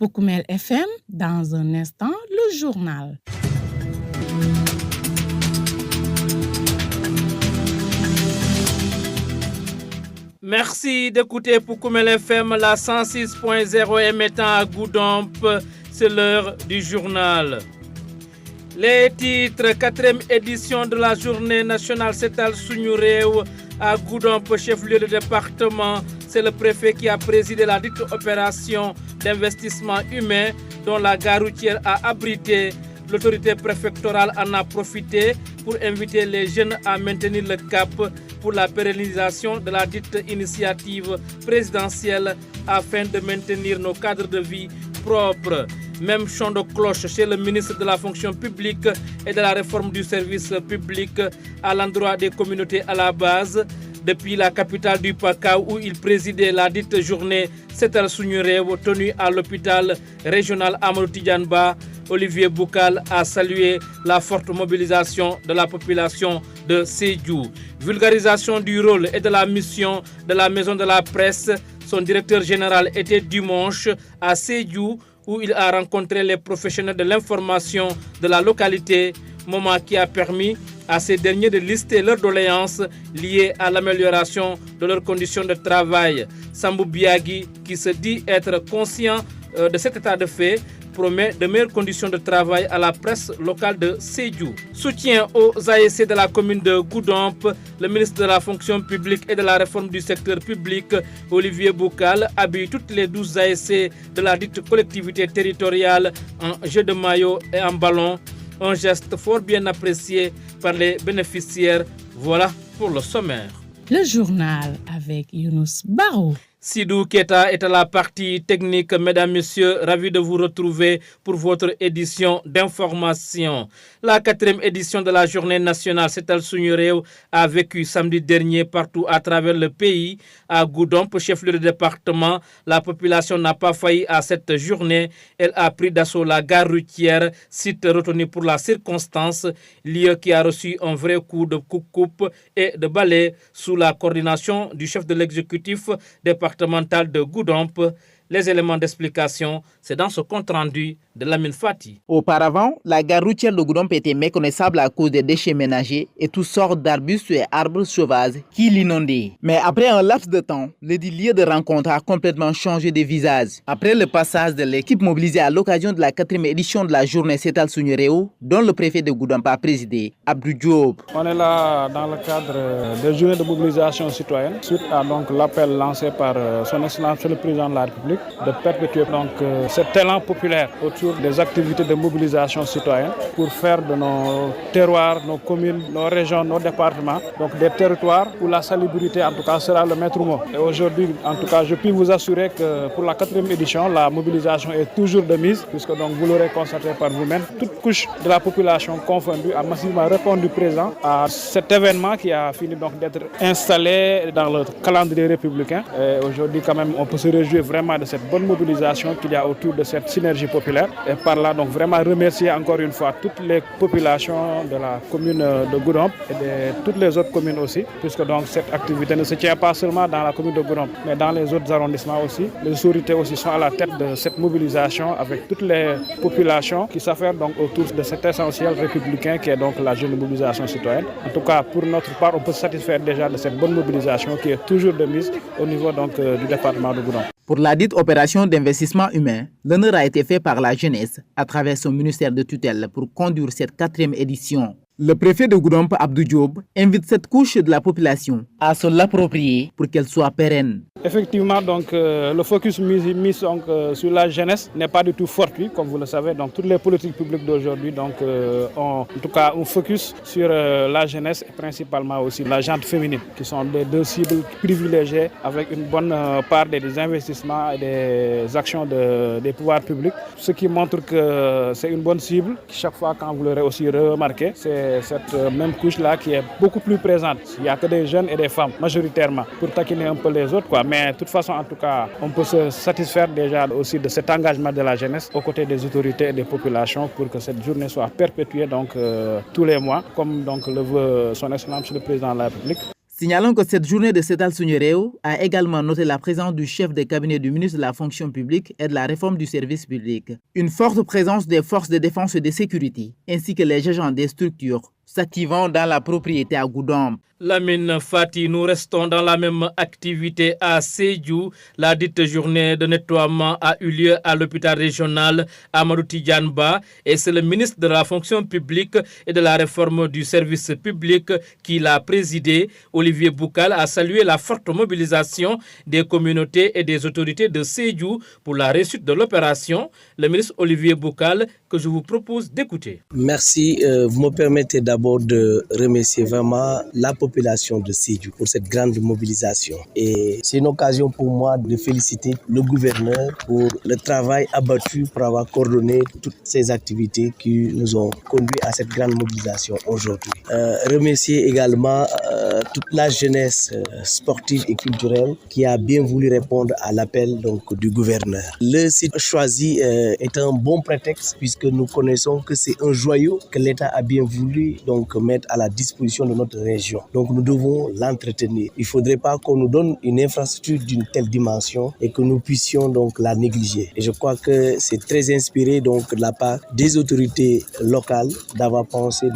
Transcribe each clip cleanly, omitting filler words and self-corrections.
Pour Koumel FM, dans un instant, le journal. Merci d'écouter pour Koumel FM, la 106.0 émettant à Goudomp. C'est l'heure du journal. Les titres, 4e édition de la journée nationale Setal Suñu Réew à Goudomp, chef-lieu de département. C'est le préfet qui a présidé la dite opération d'investissement humain dont la gare routière a abrité. L'autorité préfectorale en a profité pour inviter les jeunes à maintenir le cap pour la pérennisation de la dite initiative présidentielle afin de maintenir nos cadres de vie propres. Même chant de cloche chez le ministre de la fonction publique et de la réforme du service public à l'endroit des communautés à la base. Depuis la capitale du PACA où il présidait la dite journée Setal Suñu Réew tenue à l'hôpital régional Amadou Tidiane Ba, Olivier Boukal a salué la forte mobilisation de la population de Sédhiou. Vulgarisation du rôle et de la mission de la maison de la presse. Son directeur général était dimanche à Sédhiou où il a rencontré les professionnels de l'information de la localité, moment qui a permis à ces derniers de lister leurs doléances liées à l'amélioration de leurs conditions de travail. Sambou Biagui, qui se dit être conscient de cet état de fait, promet de meilleures conditions de travail à la presse locale de Sédhiou. Soutien aux ASC de la commune de Goudomp, le ministre de la fonction publique et de la réforme du secteur public, Olivier Boukal, habille toutes les 12 ASC de la dite collectivité territoriale en jeu de maillot et en ballon. Un geste fort bien apprécié par les bénéficiaires. Voilà pour le sommaire. Le journal avec Younous Barou. Sidou Keta est à la partie technique. Mesdames, Messieurs, ravi de vous retrouver pour votre édition d'information. La 4e édition de la journée nationale Setal Suñu Réew a vécu samedi dernier partout à travers le pays. À Goudomp, chef-lieu de département, la population n'a pas failli à cette journée. Elle a pris d'assaut la gare routière, site retenu pour la circonstance, lieu qui a reçu un vrai coup de coupe et de balai sous la coordination du chef de l'exécutif départemental de Goudomp. Les éléments d'explication, c'est dans ce compte-rendu de Lamine Fati. Auparavant, la gare routière de Goudomp était méconnaissable à cause des déchets ménagers et toutes sortes d'arbustes et arbres sauvages qui l'inondaient. Mais après un laps de temps, le dit lieu de rencontre a complètement changé de visage. Après le passage de l'équipe mobilisée à l'occasion de la 4e édition de la journée Setal Suñu Réew, dont le préfet de Goudomp a présidé, Abdou Diop. On est là dans le cadre des journées de mobilisation citoyenne, suite à donc l'appel lancé par son Excellence le Président de la République de perpétuer donc cet élan populaire autour des activités de mobilisation citoyenne pour faire de nos terroirs, nos communes, nos régions, nos départements, donc des territoires où la salubrité en tout cas sera le maître mot. Et aujourd'hui, en tout cas, je puis vous assurer que pour la 4e édition, la mobilisation est toujours de mise, puisque donc vous l'aurez constaté par vous-même, toute couche de la population confondue a massivement répondu présent à cet événement qui a fini donc d'être installé dans le calendrier républicain. Et aujourd'hui, quand même, on peut se réjouir vraiment de cette bonne mobilisation qu'il y a autour de cette synergie populaire. Et par là, donc vraiment remercier encore une fois toutes les populations de la commune de Goudomp et de toutes les autres communes aussi, puisque donc cette activité ne se tient pas seulement dans la commune de Goudomp, mais dans les autres arrondissements aussi. Les autorités aussi sont à la tête de cette mobilisation avec toutes les populations qui s'affairent donc autour de cet essentiel républicain qui est donc la jeune mobilisation citoyenne. En tout cas, pour notre part, on peut se satisfaire déjà de cette bonne mobilisation qui est toujours de mise au niveau donc du département de Goudomp. Pour la dite opération d'investissement humain, l'honneur a été fait par la jeunesse à travers son ministère de tutelle pour conduire cette 4e édition. Le préfet de Goudomp, Abdou Diop, invite cette couche de la population à se l'approprier pour qu'elle soit pérenne. Effectivement, donc, le focus mis donc, sur la jeunesse n'est pas du tout fortuit, comme vous le savez. Donc, toutes les politiques publiques d'aujourd'hui ont en tout cas un focus sur la jeunesse et principalement aussi la gente féminine, qui sont des deux cibles privilégiées avec une bonne part des investissements et des actions des pouvoirs publics. Ce qui montre que c'est une bonne cible. Chaque fois, quand vous l'aurez aussi remarqué, c'est cette même couche-là qui est beaucoup plus présente. Il n'y a que des jeunes et des femmes, majoritairement, pour taquiner un peu les autres, quoi. Mais de toute façon, en tout cas, on peut se satisfaire déjà aussi de cet engagement de la jeunesse aux côtés des autorités et des populations pour que cette journée soit perpétuée donc, tous les mois, comme donc, le veut son Excellence le Président de la République. Signalons que cette journée de Setal Suñu a également noté la présence du chef de cabinet du ministre de la fonction publique et de la réforme du service public. Une forte présence des forces de défense et de sécurité, ainsi que les agents des structures s'activant dans la propriété à Goudomp. Lamine Fati, nous restons dans la même activité à Sédhiou. La dite journée de nettoiement a eu lieu à l'hôpital régional Amadou Tidiane Ba et c'est le ministre de la fonction publique et de la réforme du service public qui l'a présidé. Olivier Boukal a salué la forte mobilisation des communautés et des autorités de Sédhiou pour la réussite de l'opération. Le ministre Olivier Boukal que je vous propose d'écouter. Merci. Vous me permettez d'abord de remercier vraiment la population de Sédhiou pour cette grande mobilisation. Et c'est une occasion pour moi de féliciter le gouverneur pour le travail abattu pour avoir coordonné toutes ces activités qui nous ont conduit à cette grande mobilisation aujourd'hui. Remercier également toute la jeunesse sportive et culturelle qui a bien voulu répondre à l'appel du gouverneur. Le site choisi est un bon prétexte puisque nous connaissons que c'est un joyau que l'État a bien voulu mettre à la disposition de notre région. Donc nous devons l'entretenir. Il ne faudrait pas qu'on nous donne une infrastructure d'une telle dimension et que nous puissions la négliger. Et je crois que c'est très inspiré de la part des autorités locales d'avoir pensé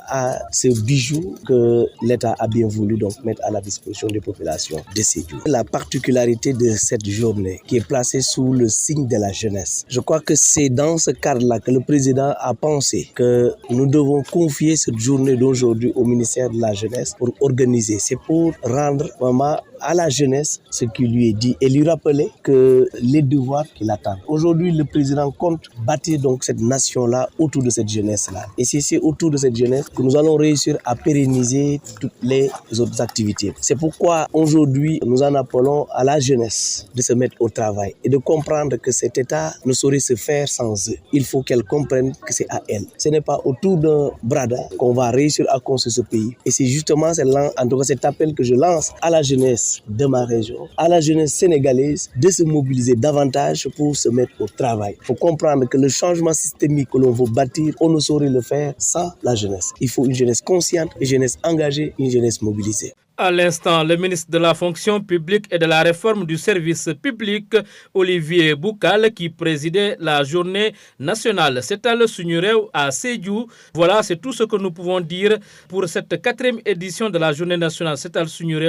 à ce bijou que l'État a bien voulu mettre à la disposition des populations de Sédhiou. La particularité de cette journée qui est placée sous le signe de la jeunesse. Je crois que c'est dans ce cadre-là que le président a pensé que nous devons confier cette journée d'aujourd'hui au ministère de la Jeunesse pour organiser. C'est pour rendre vraiment à la jeunesse ce qui lui est dit et lui rappeler que les devoirs qui l'attendent. Aujourd'hui, le président compte bâtir cette nation-là autour de cette jeunesse-là. Et c'est autour de cette jeunesse que nous allons réussir à pérenniser toutes les autres activités. C'est pourquoi aujourd'hui, nous en appelons à la jeunesse de se mettre au travail et de comprendre que cet État ne saurait se faire sans eux. Il faut qu'elle comprenne que c'est à elle. Ce n'est pas autour d'un bradin qu'on va réussir à construire ce pays. Et c'est justement cet appel que je lance à la jeunesse de ma région, à la jeunesse sénégalaise, de se mobiliser davantage pour se mettre au travail. Il faut comprendre que le changement systémique que l'on veut bâtir, on ne saurait le faire sans la jeunesse. Il faut une jeunesse consciente, une jeunesse engagée, une jeunesse mobilisée. À l'instant, le ministre de la fonction publique et de la réforme du service public, Olivier Boukal, qui présidait la journée nationale Setal Suñu à Sédhiou. Voilà, c'est tout ce que nous pouvons dire pour cette 4e édition de la journée nationale Setal Suñu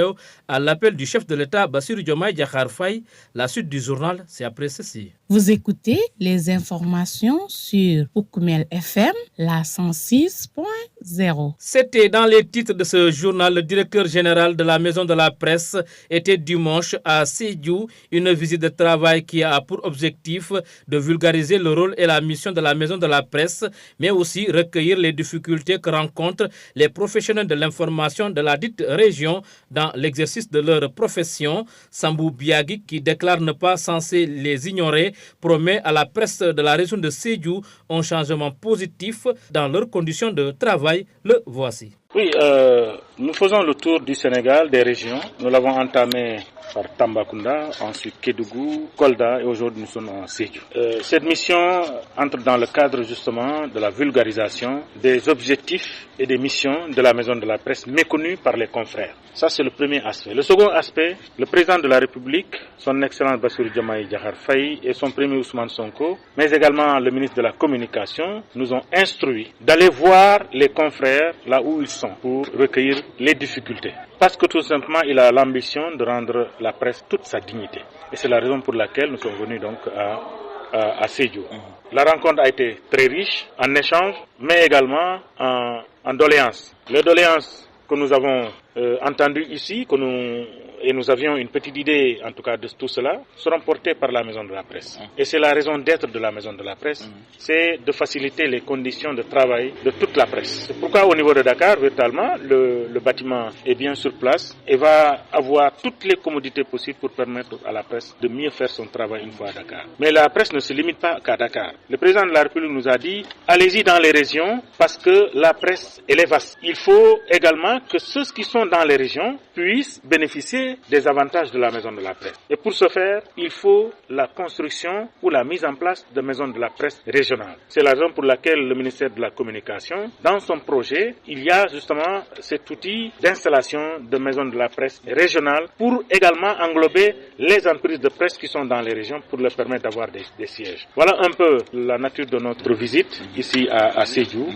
à l'appel du chef de l'État, Bassirou Diomaye Diakhar Faye. La suite du journal, c'est après ceci. Vous écoutez les informations sur Oukoumel FM, la 106.0. C'était dans les titres de ce journal. Le directeur général de la Maison de la Presse était dimanche à Sédhiou, une visite de travail qui a pour objectif de vulgariser le rôle et la mission de la Maison de la Presse, mais aussi recueillir les difficultés que rencontrent les professionnels de l'information de la dite région dans l'exercice de leur profession. Sambou Biagui, qui déclare ne pas censé les ignorer, promet à la presse de la région de Sédhiou un changement positif dans leurs conditions de travail. Le voici. Oui, nous faisons le tour du Sénégal, des régions. Nous l'avons entamé par Tambacounda, ensuite Kédougou, Kolda et aujourd'hui nous sommes en Sédhiou. Cette mission entre dans le cadre justement de la vulgarisation des objectifs et des missions de la Maison de la Presse méconnus par les confrères. Ça c'est le premier aspect. Le second aspect, le président de la République, son excellence Bassirou Diomaye Diakhar Faye et son premier Ousmane Sonko, mais également le ministre de la Communication, nous ont instruit d'aller voir les confrères là où ils sont pour recueillir les difficultés. Parce que tout simplement, il a l'ambition de rendre la presse toute sa dignité. Et c'est la raison pour laquelle nous sommes venus donc à Sédhiou. La rencontre a été très riche en échanges, mais également en doléances. Les doléances que nous avons entendues ici, et nous avions une petite idée en tout cas de tout cela, seront portées par la Maison de la Presse. Et c'est la raison d'être de la Maison de la Presse, c'est de faciliter les conditions de travail de toute la presse. C'est pourquoi au niveau de Dakar, virtuellement, le bâtiment est bien sur place et va avoir toutes les commodités possibles pour permettre à la presse de mieux faire son travail une fois à Dakar. Mais la presse ne se limite pas qu'à Dakar. Le président de la République nous a dit, allez-y dans les régions parce que la presse, elle est vaste. Il faut également que ceux qui sont dans les régions puissent bénéficier des avantages de la maison de la presse. Et pour ce faire, il faut la construction ou la mise en place de maisons de la presse régionales. C'est la raison pour laquelle le ministère de la Communication, dans son projet, il y a justement cet outil d'installation de maisons de la presse régionales pour également englober les entreprises de presse qui sont dans les régions pour leur permettre d'avoir des sièges. Voilà un peu la nature de notre visite ici à Sédhiou.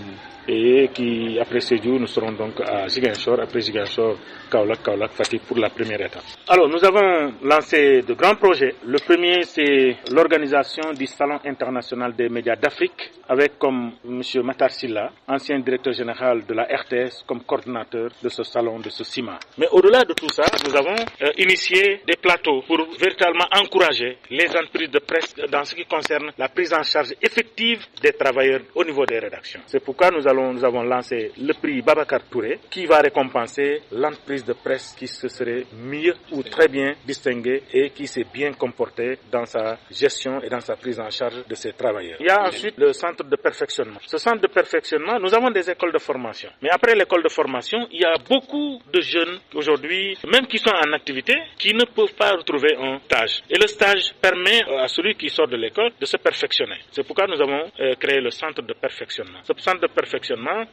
Et qui, après Sédhiou, nous serons donc à Ziguinchor, après Ziguinchor, Kaolack, Fatick pour la première étape. Alors, nous avons lancé de grands projets. Le premier, c'est l'organisation du Salon international des médias d'Afrique, avec comme M. Matar Sylla, ancien directeur général de la RTS, comme coordinateur de ce salon, de ce CIMA. Mais au-delà de tout ça, nous avons initié des plateaux pour véritablement encourager les entreprises de presse dans ce qui concerne la prise en charge effective des travailleurs au niveau des rédactions. C'est pourquoi nous avons lancé le prix Babacar Touré qui va récompenser l'entreprise de presse qui se serait mieux ou très bien distinguée et qui s'est bien comportée dans sa gestion et dans sa prise en charge de ses travailleurs. Il y a ensuite le centre de perfectionnement. Ce centre de perfectionnement, nous avons des écoles de formation. Mais après l'école de formation, il y a beaucoup de jeunes aujourd'hui, même qui sont en activité, qui ne peuvent pas retrouver un stage. Et le stage permet à celui qui sort de l'école de se perfectionner. C'est pourquoi nous avons créé le centre de perfectionnement. Ce centre de perfectionnement,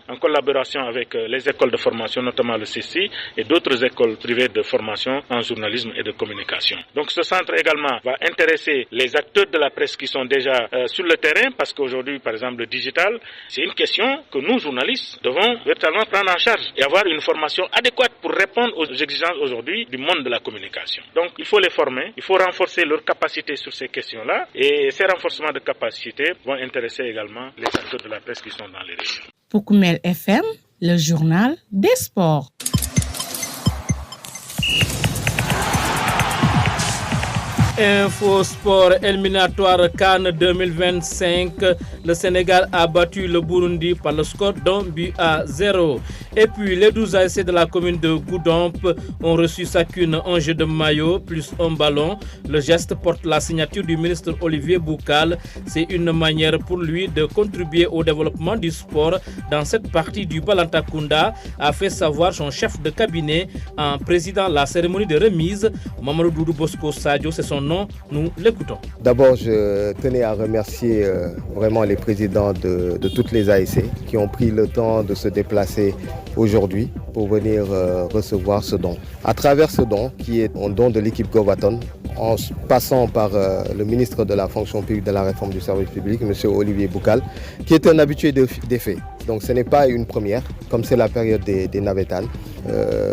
en collaboration avec les écoles de formation, notamment le CCI et d'autres écoles privées de formation en journalisme et de communication. Donc ce centre également va intéresser les acteurs de la presse qui sont déjà sur le terrain, parce qu'aujourd'hui, par exemple, le digital, c'est une question que nous, journalistes, devons véritablement prendre en charge et avoir une formation adéquate pour répondre aux exigences aujourd'hui du monde de la communication. Donc il faut les former, il faut renforcer leurs capacités sur ces questions-là, et ces renforcements de capacités vont intéresser également les acteurs de la presse qui sont dans les régions. Pour Koumel FM, le journal des sports. Info Sport éliminatoire CAN 2025. Le Sénégal a battu le Burundi par le score d'un but à 0. Et puis les 12 ASC de la commune de Goudomp ont reçu chacune un jeu de maillot plus un ballon. Le geste porte la signature du ministre Olivier Boucal. C'est une manière pour lui de contribuer au développement du sport dans cette partie du Balantakunda, a fait savoir son chef de cabinet en présidant la cérémonie de remise. Mamadou Doudou Bosco Sadio, c'est son nom, nous l'écoutons. D'abord, je tenais à remercier vraiment les présidents de toutes les ASC qui ont pris le temps de se déplacer aujourd'hui pour venir recevoir ce don. À travers ce don, qui est un don de l'équipe Govaton, en passant par le ministre de la fonction publique, de la réforme du service public, M. Olivier Boucal, qui est un habitué des faits. Donc ce n'est pas une première, comme c'est la période des navétanes.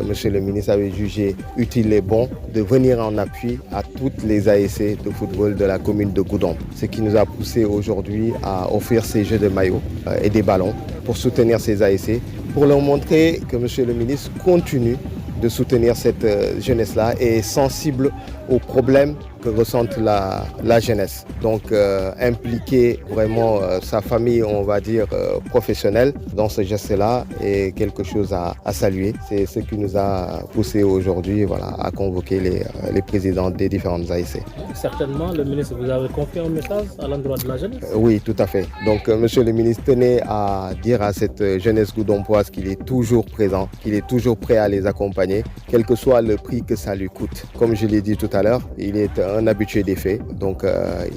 Monsieur le ministre avait jugé utile et bon de venir en appui à toutes les ASC de football de la commune de Goudomp. Ce qui nous a poussé aujourd'hui à offrir ces jeux de maillots et des ballons pour soutenir ces ASC, pour leur montrer que Monsieur le ministre continue de soutenir cette jeunesse-là et est sensible aux problèmes que ressentent la jeunesse. Donc impliquer vraiment sa famille, on va dire, professionnelle dans ce geste-là est quelque chose à saluer. C'est ce qui nous a poussé aujourd'hui à convoquer les présidents des différentes ASC. Certainement, le ministre vous avait confié un message à l'endroit de la jeunesse. Oui, tout à fait. Donc monsieur le ministre tenait à dire à cette jeunesse goudompoise qu'il est toujours présent, qu'il est toujours prêt à les accompagner, quel que soit le prix que ça lui coûte. Comme je l'ai dit tout à l'heure, il est un habitué des faits. Donc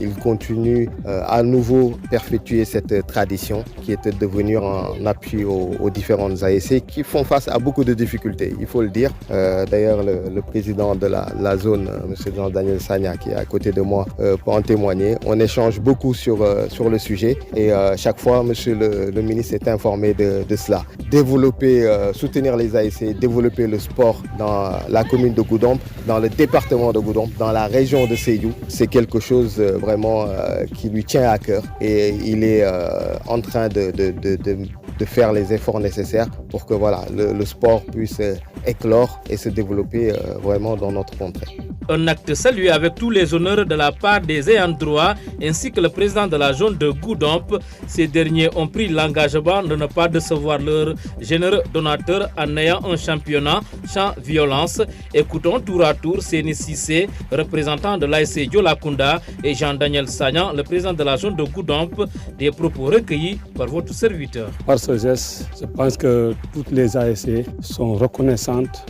il continue à nouveau perpétuer cette tradition qui était de venir en appui aux différentes ASC qui font face à beaucoup de difficultés, il faut le dire. D'ailleurs, le président de la zone, M. Jean-Daniel Sagna, qui est à côté de moi, peut en témoigner. On échange beaucoup sur le sujet et chaque fois, M. le ministre est informé de cela. Développer, soutenir les ASC, développer le sport dans la commune de Goudomp, dans le département de Goudomp, dans la région de Sédhiou, c'est quelque chose vraiment qui lui tient à cœur et il est en train de faire les efforts nécessaires pour que le sport puisse éclore et se développer vraiment dans notre contrée. Un acte salué avec tous les honneurs de la part des ayants droit ainsi que le président de la zone de Goudomp. Ces derniers ont pris l'engagement de ne pas décevoir leurs généreux donateurs en ayant un championnat sans violence. Écoutons tour à tour Séni Sissé, représentant de l'ASC Diolakunda, et Jean-Daniel Sagnan, le président de la zone de Goudomp, des propos recueillis par votre serviteur. Par ce geste, je pense que toutes les ASC sont reconnaissantes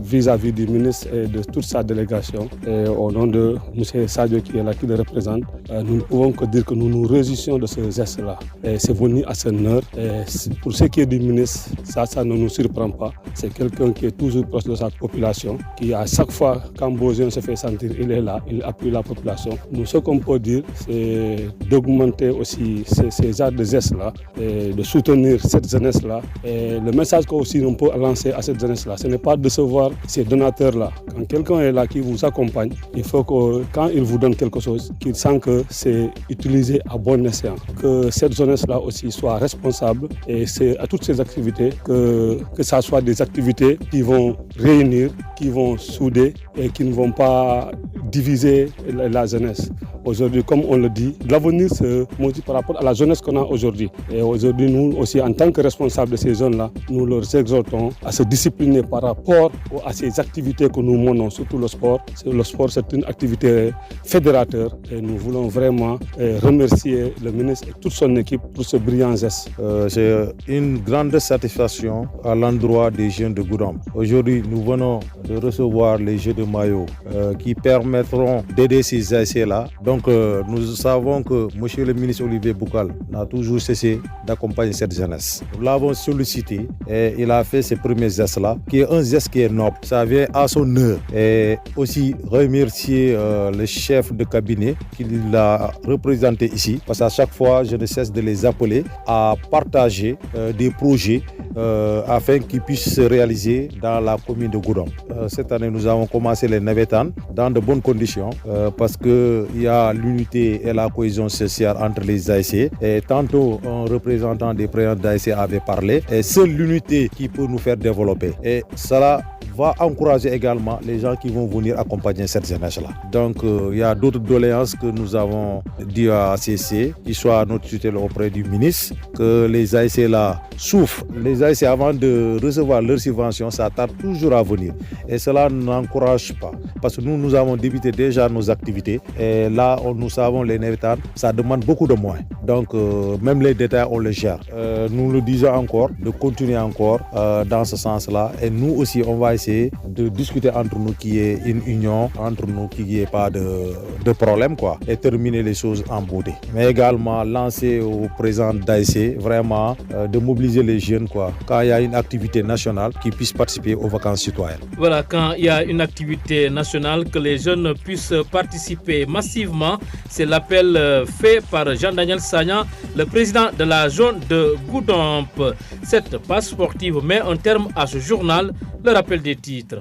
vis-à-vis du ministre et de toute sa délégation. Et au nom de M. Sadio qui est là, qui le représente, nous ne pouvons que dire que nous nous réjouissons de ce geste-là. C'est venu à son heure. Et pour ce qui est du ministre, ça ne nous surprend pas. C'est quelqu'un qui est toujours proche de sa population, qui à chaque fois qu'un besoin se fait sentir, il est là, il appuie la population. Nous, ce qu'on peut dire, c'est d'augmenter aussi ces genres de gestes-là, et de soutenir cette jeunesse-là. Et le message qu'aussi on peut lancer à cette jeunesse-là, ce n'est pas de décevoir ces donateurs-là. Quand quelqu'un est là qui vous accompagne, il faut que quand il vous donne quelque chose, qu'il sent que c'est utilisé à bon escient. Que cette jeunesse-là aussi soit responsable et c'est à toutes ces activités, que ça soit des activités qui vont réunir, qui vont souder et qui ne vont pas diviser la jeunesse. Aujourd'hui, comme on le dit, l'avenir se modifie par rapport à la jeunesse qu'on a aujourd'hui. Et aujourd'hui, nous aussi, en tant que responsables de ces zones-là, nous leur exhortons à se discipliner par rapport à ces activités que nous menons, surtout le sport. Le sport, c'est une activité fédérateur et nous voulons vraiment remercier le ministre et toute son équipe pour ce brillant geste. C'est une grande satisfaction à l'endroit des jeunes de Goudomp. Aujourd'hui, nous venons de recevoir les jeux de maillot qui permettront d'aider ces ASC-là. Donc, nous savons que M. le ministre Olivier Boucal n'a toujours cessé d'accompagner cette jeunesse. Nous l'avons sollicité et il a fait ces premiers gestes-là, qui est un geste qui est noble. Ça vient à son heure. Et aussi remercier le chef de cabinet qui l'a représenté ici, parce qu'à chaque fois, je ne cesse de les appeler à partager des projets afin qu'ils puissent se réaliser dans la commune de Goudomp. Cette année, nous avons commencé les navétanes dans de bonnes conditions parce qu'il y a l'unité et la cohésion sociale entre les ASC. Et tantôt, un représentant des présidents d'ASC avait parlé. Et c'est l'unité qui peut nous faire développer. Et cela va encourager également les gens qui vont venir accompagner cette jeunesse-là. Donc, il y a d'autres doléances que nous avons dit à ACC, qui soit à notre tutelle auprès du ministre, que les ASC là souffrent. Les ASC, avant de recevoir leurs subventions, ça tarde toujours à venir. Et cela n'encourage pas. Parce que nous avons débuté déjà nos activités. Et là, nous savons les navétanes, ça demande beaucoup de moyens. Donc, même les détails, on les gère. Nous le disons encore, de continuer encore dans ce sens-là. Et nous aussi, on va essayer de discuter entre nous, qu'il y ait une union entre nous, qu'il n'y ait pas de problème, quoi. Et terminer les choses en beauté. Mais également, lancer au président d'ASC, vraiment, de mobiliser les jeunes, quoi. Quand il y a une activité nationale, qui puissent participer aux vacances citoyennes. Voilà, quand il y a une activité nationale, que les jeunes puissent participer massivement. C'est l'appel fait par Jean-Daniel Sagnan, le président de la zone de Goudomp. Cette passe sportive met un terme à ce journal. Le rappel des titres.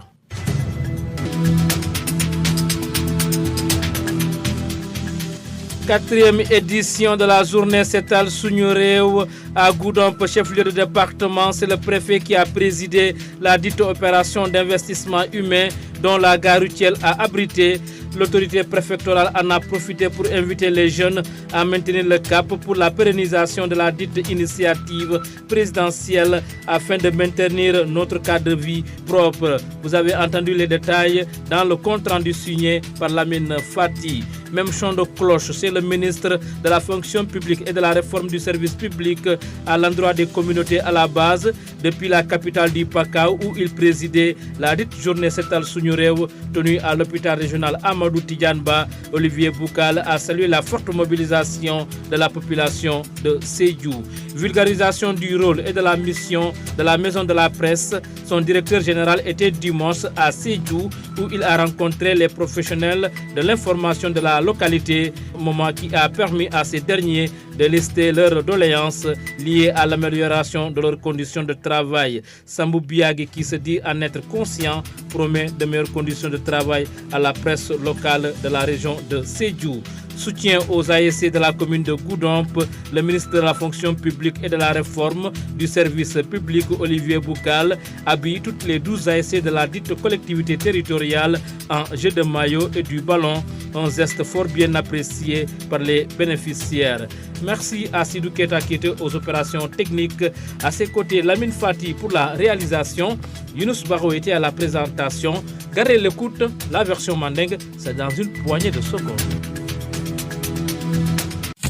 Quatrième édition de la journée Setal Suñu Réew à Goudomp, chef-lieu de département. C'est le préfet qui a présidé la dite opération d'investissement humain dont la gare routière a abrité. L'autorité préfectorale en a profité pour inviter les jeunes à maintenir le cap pour la pérennisation de la dite initiative présidentielle afin de maintenir notre cadre de vie propre. Vous avez entendu les détails dans le compte rendu signé par Lamine Fati. Même chant de cloche, c'est le ministre de la fonction publique et de la réforme du service public à l'endroit des communautés à la base depuis la capitale du Pakao où il présidait la dite journée Setal Suñu Réew tenue à l'hôpital régional Amadou Tidiane Ba. Olivier Boucal a salué la forte mobilisation de la population de Sédhiou. Vulgarisation du rôle et de la mission de la maison de la presse. Son directeur général était dimanche à Sédhiou où il a rencontré les professionnels de l'information de la localité, moment qui a permis à ces derniers de lister leurs doléances liées à l'amélioration de leurs conditions de travail. Sambou Biagui, qui se dit en être conscient, promet de meilleures conditions de travail à la presse locale de la région de Sédhiou. soutien aux ASC de la commune de Goudomp, le ministre de la fonction publique et de la réforme du service public Olivier Boucal habille toutes les 12 ASC de la dite collectivité territoriale en jeu de maillot et du ballon, un geste fort bien apprécié par les bénéficiaires. Merci à Sidou Keta qui était aux opérations techniques. À ses côtés, Lamine Fati pour la réalisation. Younous Baro était à la présentation. Gardez l'écoute, la version mandingue, c'est dans une poignée de secondes.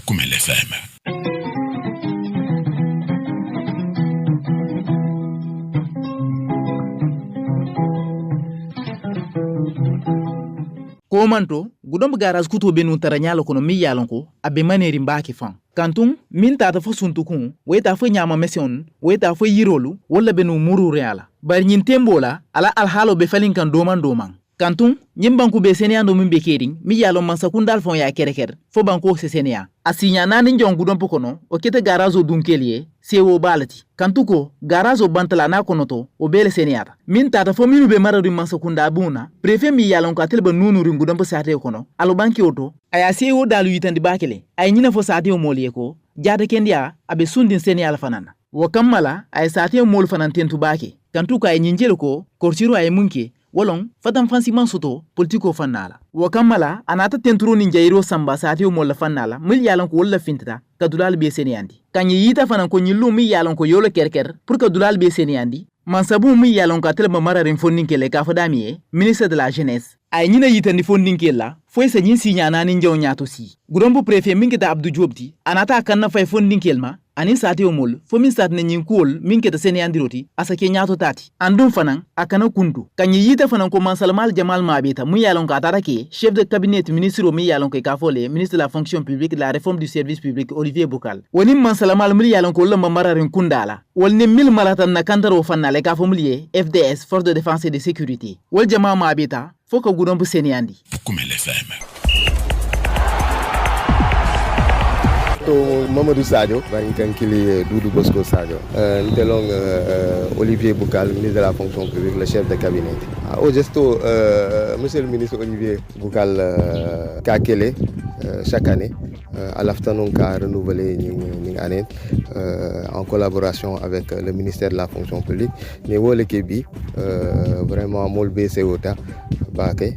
Koumel FM. Komanto Goudomp garage kuto benu taranyalo kono mi yalonko abe maneri mbaki fan kantung min tata fo suntukun weta fo nyama mesion weta fo yirolu wala benu muru reala bar nyin tembola ala alhalo be falin kan doman kantung nyim banku be senia ndo min be kering mi yalo man sakundal fon ya kereker fo banko se senia asinya nani njon Goudomp kono o kete garazo dunkelie sewo balati kantuko garazo bantala na kono to o bele seniata min tata fo minu be maradu man sakunda buna prefe mi yalon ko atelba nunu ri Goudomp sate kono alo banki oto aya sewo dalu yitandi bakele ay nyina fo sate o moliye ko jada kendia abe sundin seniala fanana wo kammala ay sate o mol fanan tentu bake kantuko ay nyinjelo ko kortiro ay munke wolon fatan fansiman soto politiko fannala wo kammala anata tenturo ni jairo samba sati o molla fannala mil yalan ko wolla fintata kadulal be seniyandi kanyi yita fanan ko nyillu mi yalan ko yolo kerker pour kadulal be seniyandi mansabu mi yalan ko telma mararin fonninkele ka fadamiye ministre de la jeunesse ay nyina yitandi fonninkela foy sa nyin sinya nani njaw nyaato si Goudomp préfet mingita Abdou Diobdi anata kanna fay fonninkelma ani sati o mol fo min sat ne nyin kuol minketa seniyandiroti asake nyaato tati andum fanan akana kuntu kanyi yita fanan ko mansalmal jamal mabeta mu yalon ko atarake chef de cabinet ministre mi yalon ko kafole ministre de la fonction publique de la réforme du service public Olivier Boucal woni mansalmal mi yalon ko lamba mararin kundala wolne mil malatan na kantaro fannale ka fomulier FDS force de défense et de sécurité wol jamaa mabeta foko Goudomp seniyandi Koumel FM. Mamadou Sadio, Kankili Doudou Bosco Sadio, Ntelong Olivier Boucal, ministre de la fonction publique, le chef de cabinet. Au gesto, monsieur le ministre Olivier Boucal Kakele, chaque année, à l'afternoon qu'a renouvelé une année en collaboration avec le ministère de la fonction publique. Niveau le Kébi, vraiment Molbe Seota, Baké,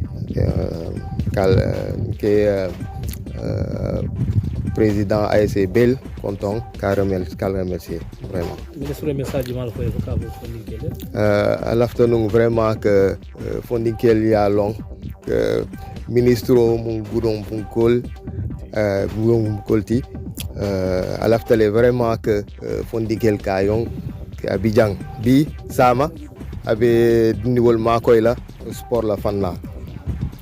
président ASC Bel Conton, car remercier vraiment. Ministre message du mal à l'afternoon vraiment que Fondinkel y a long que ministre mon Goudomp Kol Kolti à l'afternoon vraiment que Fondinkel Kayon Abidjan bi sama abe niwol makoy la sport la fan la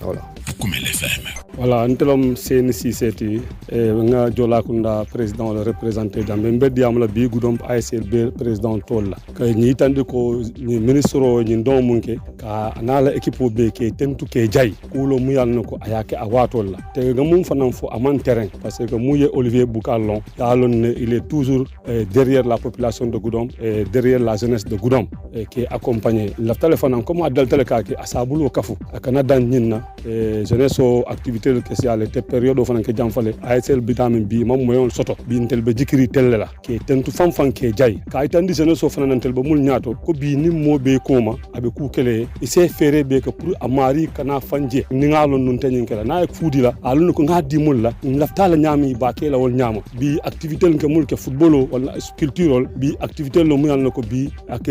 voilà. Koumel FM. Voilà, ntelom CNC seti nga Jolakunda président le représenté Jambe mbeddi amla bi Goudomp ASLB président tolla kay ñi tande ko ni ministre ñi ndon munke ka nala équipe be ke tentu ke jay kulo mu yalno ko ayake a watolla te nga mum fanan fo aman terrain parce que mouye Olivier Boucal Long dalon il est toujours derrière la population de Goudomp et derrière la jeunesse de Goudomp qui est accompagné la téléphone comme adal teleka ki asabulo kafu akana dan nyinna jeunesse o activité que c'est à l'été période où que jamfale ASL vitamin B mam moyon soto bi ntel be jikiri telle la ke tentu fanfan ke jay ka itandi jeunesse o fana ntel be mul nyaato ko bi ni mo be koma abe ku kele ise fere be que pour amari kana fanje ni ngalo nun tanyin kala na ek fudi la alun ko ngadi mul la laftala nyami ba ke la wol nyama bi activité ke mul ke football wala culturel bi activité lo mu yalno ko bi ak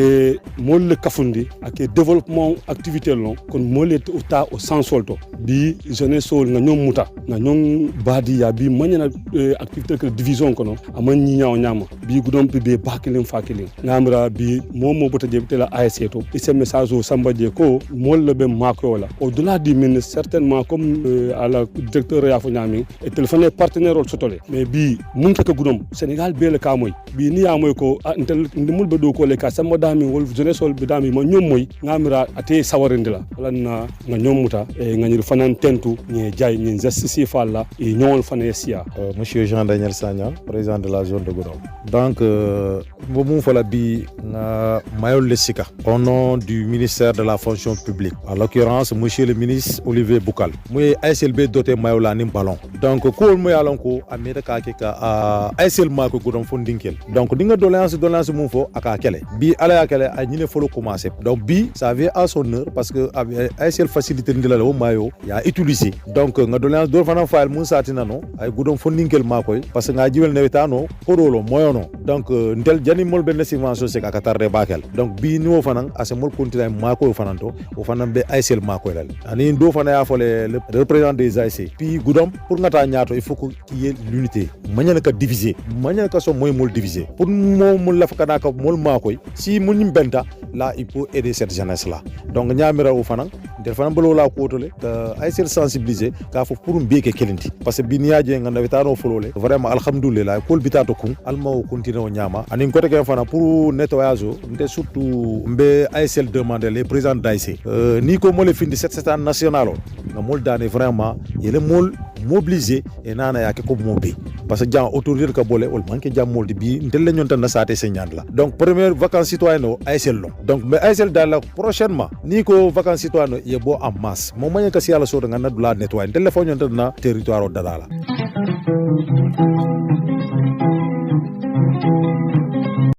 mol le kafundi ak développement activité lo kon molet uta au sens solto bi jeunesse o ñom muta na ñom badi ya bi manyana activité que division kono amman ñi ñaaw ñama bi Goudomp be bakilim fakilim ngamra bi momo bota jebte la ASC to ese message o samba je ko mol le be mako la au delà du ministre certainement comme à la directeur ya fo ñami et téléphone partenaire o sotole mais bi mun ka Goudomp Sénégal be le ka moy bi ni ya moy ko intel ndimul be do ko le ka samba dami wol jeunesse be dami ma ñom moy ngamra ate sawarinde la wala na ñom muta e ngani fanan tentu ñe jay ni justice falla et ñol fane sia monsieur Jean-Daniel Sagna président de la zone de Goudomp. Donc momu fala bi na mayol lesika au nom du ministère de la fonction publique, en l'occurrence monsieur le ministre Olivier Boukal moy ASLB doté mayola ni ballon. Donc ko moy alon ko ameda ka ke ka ASL ma ko Goudomp fo ndinkel. Donc dinga doléance mu fo aka kele bi ala akele a ñine fo lo commencer. Donc bi ça vient à son heure parce que ASL facilité ndila lo mayo ya utiliser. Donc nga doléance do fana faal mun satina no ay Goudomp fo ndinkel ma koy parce que nga jiwel newetano porolo moyono. Donc ndel jani mol ben subvention c'est ka tarde bakel. Donc bi no fana ase mol continue ma ko fananto o fana be ASL ma ko lal. Ani do fana ya fo le représentant des ASC. Puis Goudomp pour ngata ñaato il faut qu'il y ait l'unité. Mañana ka diviser. Mañana ka so moy mol diviser. Pour mo la fakana ka mol ma koy si mun benta là il peut aider cette jeunesse là. Donc ñamira o fana del fana bolo la ko tole ka ASL sensibiliser ka fo pour mbeke kelenti parce que bi niaje nga nawetano folole vraiment alhamdulillah kol bitato kun alma o continue o ñama ani ko teke fana pour nettoyage nde surtout mbe ASL demander les présidents d'ASC ni ko mo le fin de cette national nga mol dane vraiment yele mol mobiliser et nana yake ko mobi parce que jan autorité ka bolé ol manke jam moldi bi ndel la ñon tan na saté se ñand la. Donc première vacances citoyennes ASL lo. Donc mais ASL dans la prochainement ni ko vacances citoyennes ye bo en masse mo magne ka si ala so nga na dula nettoyer ndel la fo ñon tan na territoire o dala la.